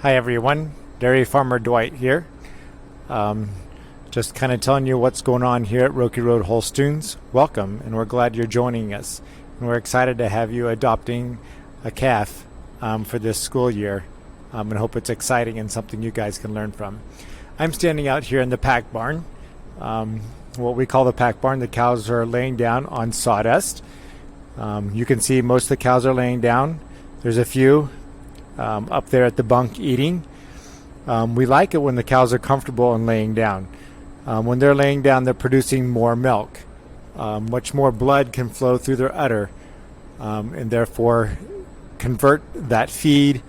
Hi everyone, Dairy Farmer Dwight here. Just kind of telling you what's going on here at Rokeyroad Holsteins. Welcome, and we're glad you're joining us. And we're excited to have you adopting a calf for this school year, and hope it's exciting and something you guys can learn from. I'm standing out here in the pack barn, what we call the pack barn. The cows are laying down on sawdust. You can see most of the cows are laying down. There's a few up there at the bunk eating. We like it when the cows are comfortable and laying down. When they're laying down, they're producing more milk. Much more blood can flow through their udder, and therefore convert that feed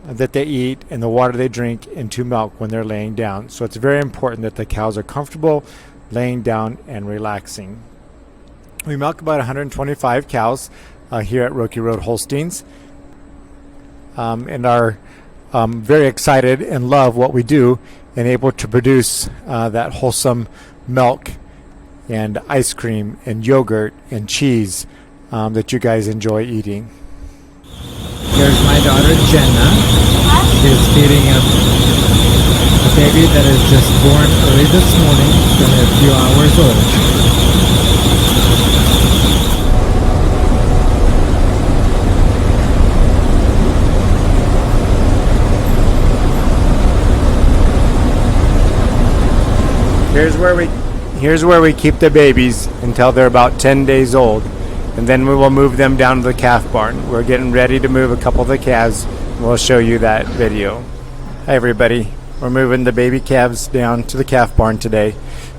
that they eat and the water they drink into milk when they're laying down. So it's very important that the cows are comfortable laying down and relaxing. We milk about 125 cows here at Rokeyroad Holsteins, and are very excited and love what we do and able to produce that wholesome milk and ice cream and yogurt and cheese that you guys enjoy eating. Here's my daughter Jenna. She's feeding a baby that is just born early this morning. It's only a few hours old. Here's where we keep the babies until they're about 10 days old, and then we will move them down to the calf barn. We're getting ready to move a couple of the calves. We'll show you that video. Hi everybody, we're moving the baby calves down to the calf barn today.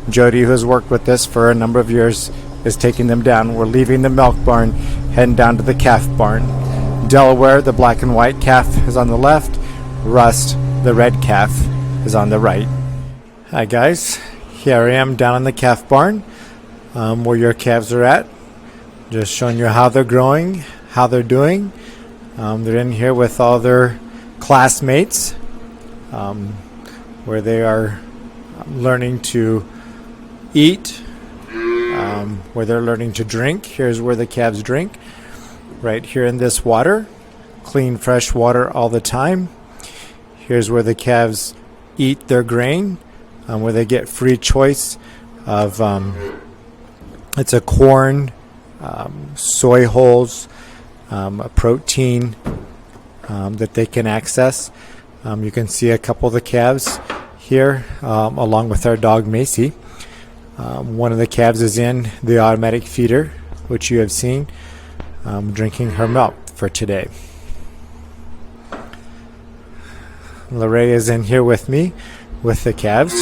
Jody, who has worked with us for a number of years, is taking them down. We're leaving the milk barn, heading down to the calf barn. Delaware, the black and white calf, is on the left. Rust, the red calf, is on the right. Hi guys. Here I am down in the calf barn where your calves are at. Just showing you how they're growing, how they're doing. They're in here with all their classmates where they are learning to eat, where they're learning to drink. Here's where the calves drink, right here in this water. Clean, fresh water all the time. Here's where the calves eat their grain. Where they get free choice of it's a corn, soy hulls, a protein that they can access. You can see a couple of the calves here along with our dog Macy. One of the calves is in the automatic feeder, which you have seen, drinking her milk for today. Lorraine is in here with me with the calves.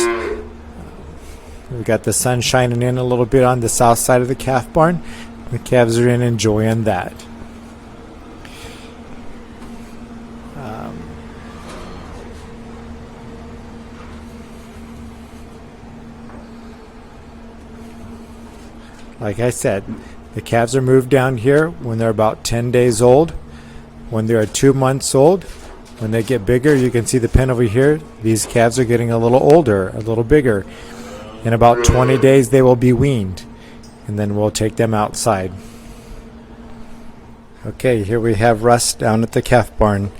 We've got the sun shining in a little bit on the south side of the calf barn. The calves are in enjoying that. Like I said, the calves are moved down here when they're about 10 days old. When they are 2 months old, when they get bigger, you can see the pen over here. These calves are getting a little older, a little bigger. In about 20 days, they will be weaned, and then we'll take them outside. Okay, here we have Russ down at the calf barn.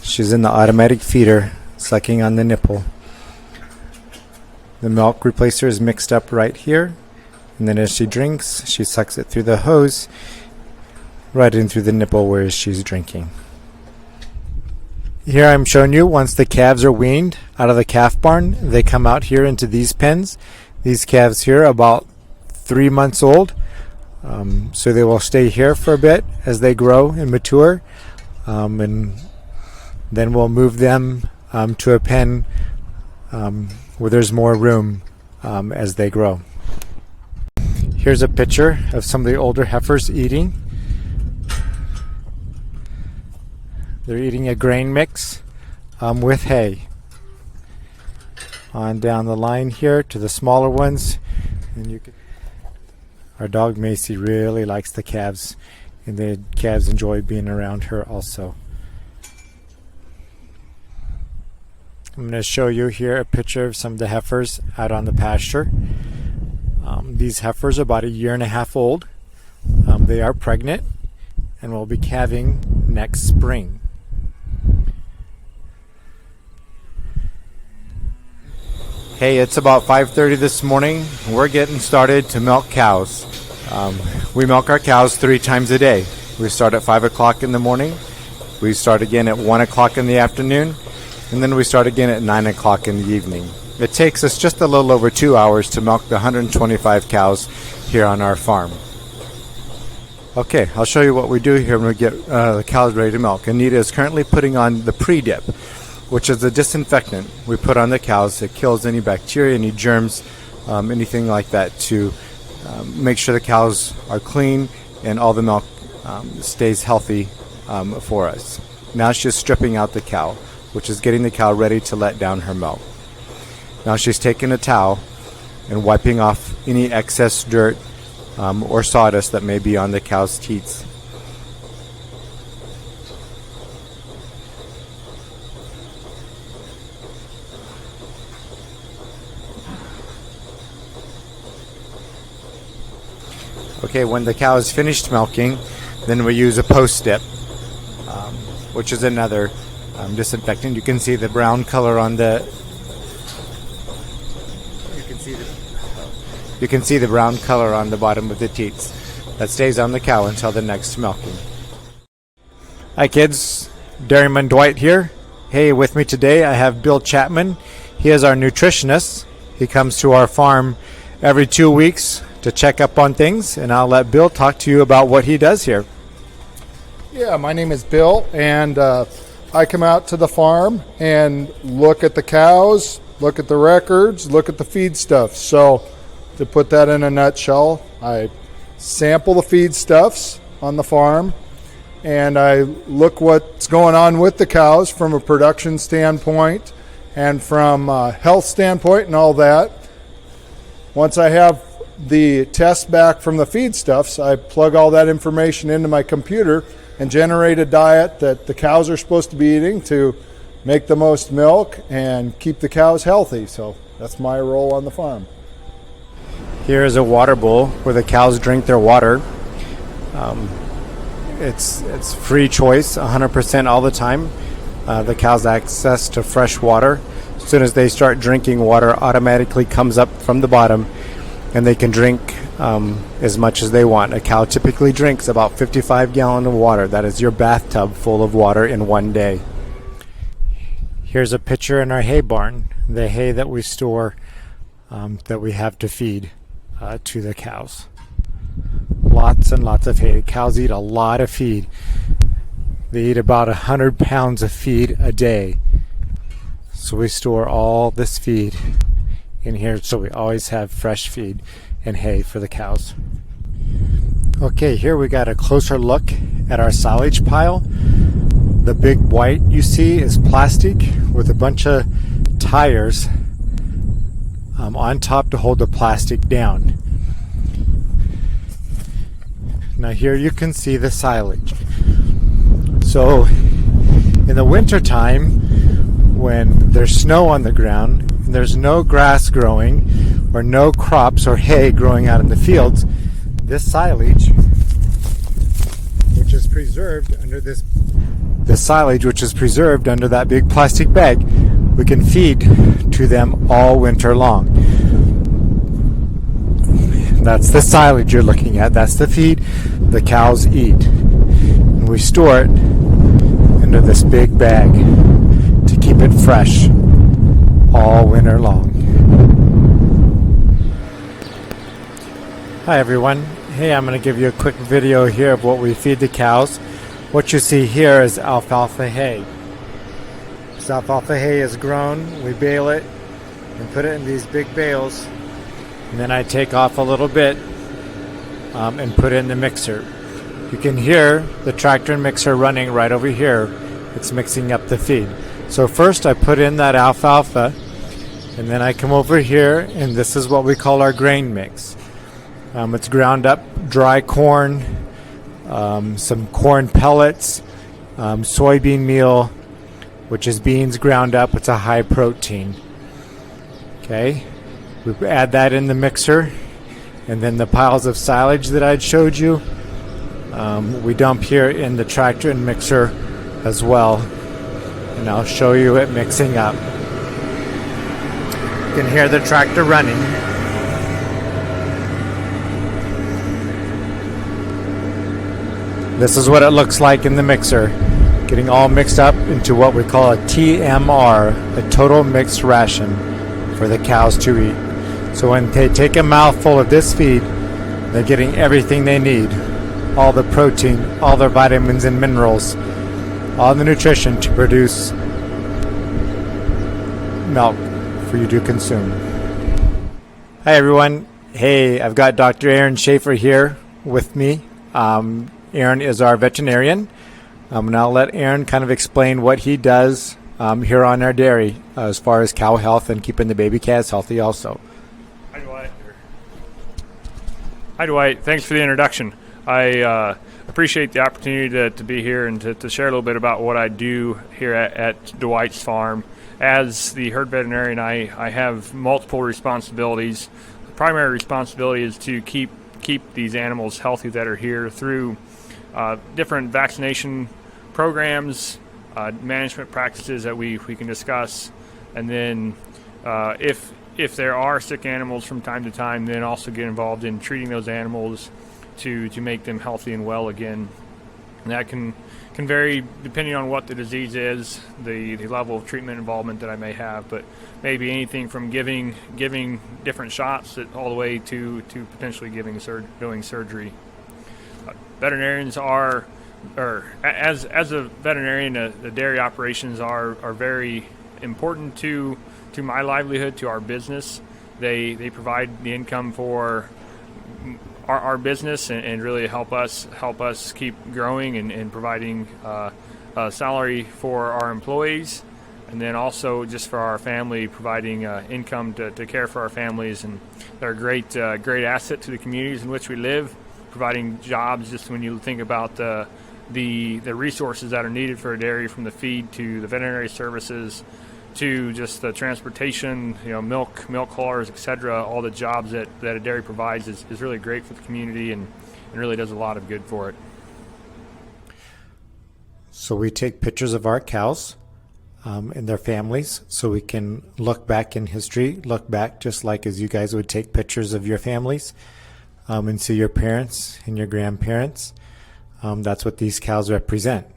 She's in the automatic feeder, sucking on the nipple. The milk replacer is mixed up right here, and then as she drinks, she sucks it through the hose, right in through the nipple where she's drinking. Here I'm showing you once the calves are weaned out of the calf barn, they come out here into these pens. These calves here are about 3 months old, so they will stay here for a bit as they grow and mature, and then we'll move them to a pen where there's more room as they grow. Here's a picture of some of the older heifers eating. They're eating a grain mix with hay. On down the line here to the smaller ones, and our dog Macy really likes the calves, and the calves enjoy being around her also. I'm going to show you here a picture of some of the heifers out on the pasture. These heifers are about 1.5 years old. They are pregnant and will be calving next spring. Hey, it's about 5:30 this morning. We're getting started to milk cows. We milk our cows 3 times a day. We start at 5 o'clock in the morning. We start again at 1 o'clock in the afternoon. And then we start again at 9 o'clock in the evening. It takes us just a little over 2 hours to milk the 125 cows here on our farm. Okay, I'll show you what we do here when we get the cows ready to milk. Anita is currently putting on the pre-dip, which is a disinfectant we put on the cows. It kills any bacteria, any germs, anything like that to make sure the cows are clean and all the milk stays healthy for us. Now she's stripping out the cow, which is getting the cow ready to let down her milk. Now she's taking a towel and wiping off any excess dirt or sawdust that may be on the cow's teats. Okay, when the cow is finished milking, then we use a post-dip, which is another disinfectant. You can see the brown color on the brown color on the bottom of the teats. That stays on the cow until the next milking. Hi kids, Dairyman Dwight here. Hey, with me today I have Bill Chapman. He is our nutritionist. He comes to our farm every 2 weeks to check up on things, and I'll let Bill talk to you about what he does here. Yeah, my name is Bill, and I come out to the farm and look at the cows, look at the records, look at the feed stuff. So to put that in a nutshell, I sample the feedstuffs on the farm, and I look what's going on with the cows from a production standpoint and from a health standpoint and all that. Once I have the test back from the feedstuffs, I plug all that information into my computer and generate a diet that the cows are supposed to be eating to make the most milk and keep the cows healthy. So that's my role on the farm. Here is a water bowl where the cows drink their water. It's free choice, 100% all the time. The cows have access to fresh water. As soon as they start drinking, water automatically comes up from the bottom, and they can drink as much as they want. A cow typically drinks about 55 gallons of water. That is your bathtub full of water in one day. Here's a picture in our hay barn, the hay that we store, that we have to feed to the cows. Lots and lots of hay. The cows eat a lot of feed. They eat about 100 pounds of feed a day. So we store all this feed in here, so we always have fresh feed and hay for the cows. Okay, here we got a closer look at our silage pile. The big white you see is plastic with a bunch of tires on top to hold the plastic down. Now here you can see the silage. So in the winter time, when there's snow on the ground and there's no grass growing or no crops or hay growing out in the fields, this silage, which is preserved under the silage which is preserved under that big plastic bag, we can feed to them all winter long. That's the silage you're looking at. That's the feed the cows eat. And we store it into this big bag to keep it fresh all winter long. Hi everyone. Hey, I'm going to give you a quick video here of what we feed the cows. What you see here is alfalfa hay. This alfalfa hay is grown, we bale it and put it in these big bales, and then I take off a little bit and put it in the mixer. You can hear the tractor and mixer running right over here. It's mixing up the feed. So first I put in that alfalfa, and then I come over here, and this is what we call our grain mix. It's ground up dry corn, some corn pellets, soybean meal, which is beans ground up. It's a high protein. Okay, we add that in the mixer, and then the piles of silage that I'd showed you, we dump here in the tractor and mixer as well, and I'll show you it mixing up. You can hear the tractor running. This is what it looks like in the mixer, getting all mixed up into what we call a TMR, a total mixed ration for the cows to eat. So when they take a mouthful of this feed, they're getting everything they need, all the protein, all their vitamins and minerals, all the nutrition to produce milk for you to consume. Hi everyone. Hey, I've got Dr. Aaron Shaffer here with me. Aaron is our veterinarian. And I'll let Aaron kind of explain what he does here on our dairy as far as cow health and keeping the baby calves healthy also. Hi, Dwight. Thanks for the introduction. I appreciate the opportunity to be here and to share a little bit about what I do here at Dwight's farm. As the herd veterinarian, I have multiple responsibilities. The primary responsibility is to keep these animals healthy that are here through different vaccination programs, management practices that we can discuss, and then if there are sick animals from time to time, then also get involved in treating those animals to make them healthy and well again. And that can vary depending on what the disease is, the level of treatment involvement that I may have, but maybe anything from giving different shots all the way to potentially doing surgery. Veterinarians as a veterinarian, the dairy operations are very important to my livelihood, to our business. They provide the income for our business and really help us keep growing and providing a salary for our employees, and then also just for our family, providing income to care for our families. And they're a great asset to the communities in which we live, providing jobs. Just when you think about the resources that are needed for a dairy, from the feed to the veterinary services to just the transportation, milk haulers, etc. All the jobs that a dairy provides is really great for the community and really does a lot of good for it. So we take pictures of our cows and their families so we can look back in history, look back just like as you guys would take pictures of your families and see your parents and your grandparents. That's what these cows represent.